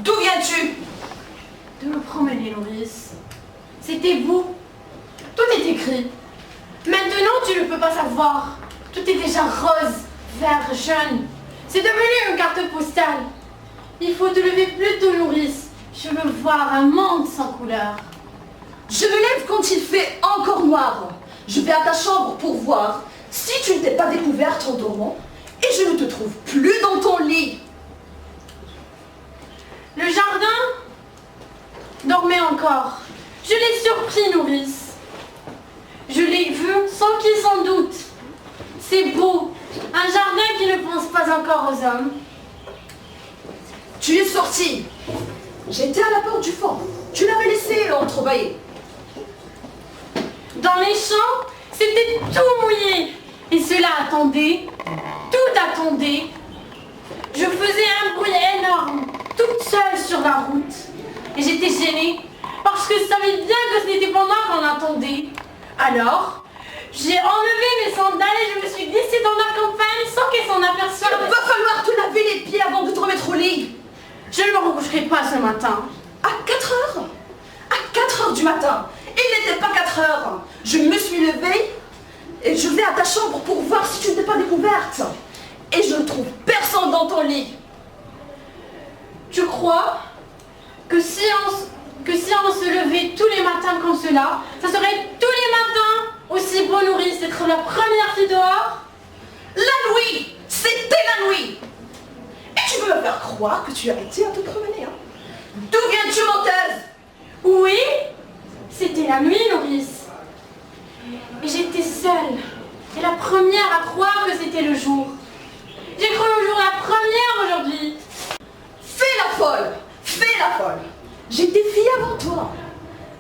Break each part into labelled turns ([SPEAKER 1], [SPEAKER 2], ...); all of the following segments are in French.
[SPEAKER 1] D'où viens-tu?
[SPEAKER 2] De me promener, nourrice. C'était vous. Tout est écrit. Maintenant, tu ne peux pas savoir. Tout est déjà rose, vert, jaune. C'est devenu une carte postale. Il faut te lever plus tôt, nourrice. Je veux voir un monde sans couleur.
[SPEAKER 1] Je me lève quand il fait encore noir. Je vais à ta chambre pour voir si tu ne t'es pas découverte en dormant et je ne te trouve plus dans ton lit.
[SPEAKER 2] Le jardin dormait encore. Je l'ai surpris, nourrice. Je l'ai vu sans qu'il s'en doute. C'est beau, un jardin qui ne pense pas encore aux hommes.
[SPEAKER 1] Tu es sortie. J'étais à la porte du fond. Tu l'avais laissé entrebâillé.
[SPEAKER 2] Dans les champs, c'était tout mouillé. Et cela attendait, tout attendait. Je faisais un bruit énorme, toute seule sur la route. Et j'étais gênée, parce que je savais bien que ce n'était pas moi qu'on attendait. Alors, j'ai enlevé mes sandales et je me suis glissée dans la campagne sans qu'elle s'en aperçoive.
[SPEAKER 1] Il va falloir te laver les pieds avant de te remettre au lit.
[SPEAKER 2] Je ne me recoucherai pas ce matin.
[SPEAKER 1] À 4 heures? À 4 heures du matin. Il n'était pas 4 heures. Je me suis levée et je vais à ta chambre pour voir si tu ne t'es pas découverte. Et je ne trouve personne dans ton lit.
[SPEAKER 2] Tu crois que si on se levait tous les matins comme cela, ça serait tous les matins aussi beau, nourrice, d'être la première fille dehors?
[SPEAKER 1] La nuit! C'était la nuit! Et tu veux me faire croire que tu as été à te promener, hein? D'où viens-tu, menteuse?
[SPEAKER 2] Oui, c'était la nuit, nourrice. Et j'étais seule. Et la première à croire que c'était le jour. J'ai cru au jour la première aujourd'hui.
[SPEAKER 1] Fais la folle! Fais la folle! J'étais fille avant toi.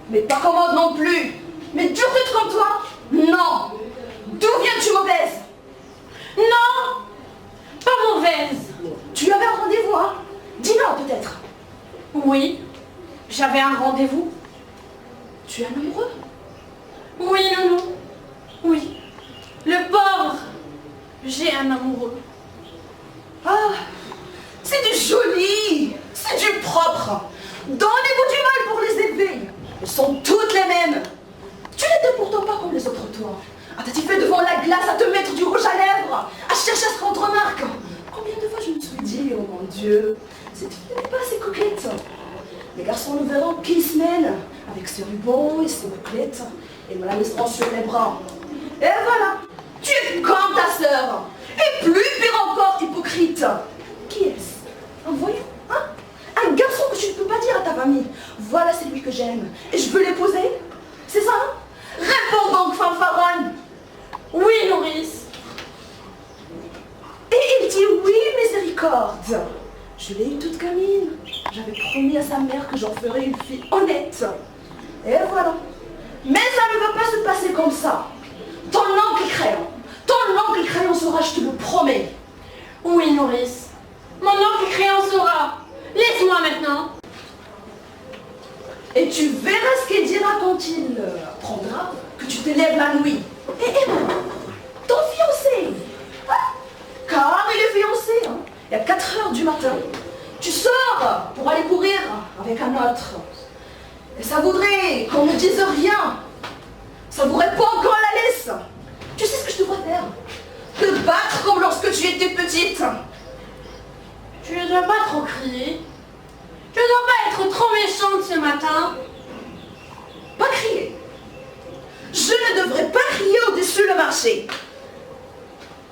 [SPEAKER 1] Mais pas commode non plus. Mais dure comme toi? Non! D'où viens-tu, mauvaise?
[SPEAKER 2] Non, pas mauvaise.
[SPEAKER 1] Tu avais un rendez-vous, hein? Dis-le peut-être.
[SPEAKER 2] Oui, j'avais un rendez-vous.
[SPEAKER 1] Tu es un amoureux?
[SPEAKER 2] Oui, nounou. Oui. Le pauvre. J'ai un amoureux.
[SPEAKER 1] Ah, c'est du joli, c'est du propre. Donnez-vous du mal pour les élever. Elles sont toutes les mêmes. Tu n'étais pourtant pas comme les autres, toi. À t'attifer devant la glace, à te mettre du rouge à lèvres, à chercher à se rendre remarque. Combien de fois je me suis dit, oh mon Dieu, cette fille n'est pas assez coquette. Les garçons nous verront qu'ils se mènent avec ses rubans et ses bouclettes et me la laisseront sur les bras. Et voilà, tu es comme ta sœur. Et plus pire encore, hypocrite. Qui est-ce? Un voyou, hein? Un garçon que tu ne peux pas dire à ta famille. Voilà celui que j'aime et je veux l'épouser. C'est ça, hein? Réponds donc, fanfaronne.
[SPEAKER 2] Oui, nourrice.
[SPEAKER 1] Et il dit oui, miséricorde. Je l'ai eu toute gamine. J'avais promis à sa mère que j'en ferais une fille honnête. Et voilà. Mais ça ne va pas se passer comme ça. Ton oncle Crayon saura, je te le promets.
[SPEAKER 2] Oui, nourrice. Mon oncle Crayon saura. Laisse-moi maintenant.
[SPEAKER 1] Et tu verras ce qu'il dira quand il apprendra que tu t'élèves la nuit. Et ton fiancé, hein? Car il est fiancé, hein? Et à 4 heures du matin, tu sors pour aller courir avec un autre. Et ça voudrait qu'on ne dise rien. Ça vous répond encore à la laisse. Tu sais ce que je te vois faire? Te battre comme lorsque tu étais petite.
[SPEAKER 2] Tu ne dois pas trop crier. Je ne dois pas être trop méchante ce matin.
[SPEAKER 1] Pas crier. Je ne devrais pas crier au-dessus le marché.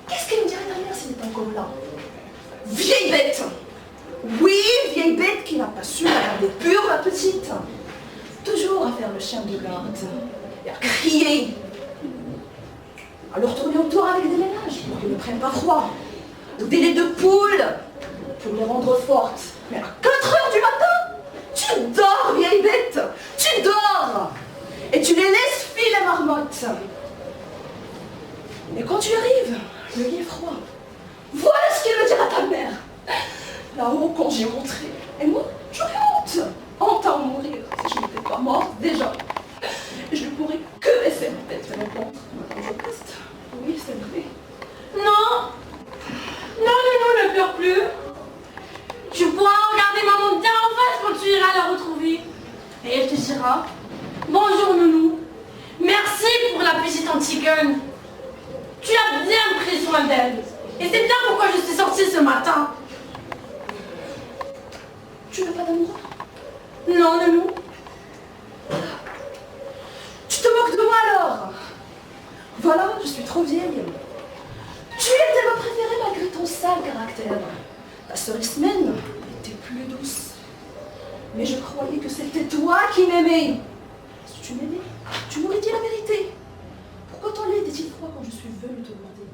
[SPEAKER 1] Qu'est-ce qu'elle me dirait ta mère s'il était encore là? Vieille bête. Oui, vieille bête qui n'a pas su la garder pure, la petite. Toujours à faire le chien de garde et à crier. À leur tourner autour avec des ménages pour qu'ils ne prennent pas froid. Ou des laits de poule pour les rendre fortes. Mais à 4 heures du matin, tu dors, vieille bête. Tu dors. Et tu les laisses filer marmotte. Et quand tu arrives, le lit est froid. Voilà ce qu'il me dira ta mère. Là-haut, quand j'ai montré. Et moi, j'aurais honte. Honte à en mourir si je n'étais pas morte déjà. Et je ne pourrais que baisser ma tête et répondre. Maintenant, je reste. Oui, c'est vrai.
[SPEAKER 2] Non. Non, ne pleure plus. Tu pourras regarder maman bien en face Antigone. Tu as bien pris soin d'elle. Et c'est bien pourquoi je suis sortie ce matin.
[SPEAKER 1] Tu n'as pas d'amoureux?
[SPEAKER 2] Non, Nenou.
[SPEAKER 1] Tu te moques de moi alors? Voilà, je suis trop vieille. Tu étais ma préférée malgré ton sale caractère. Ta sœur Ismène était plus douce. Mais je croyais que c'était toi qui m'aimais. Si tu m'aimais, tu m'aurais dit la vérité. Pourquoi ton lait était-il froid quand je suis venue te demander?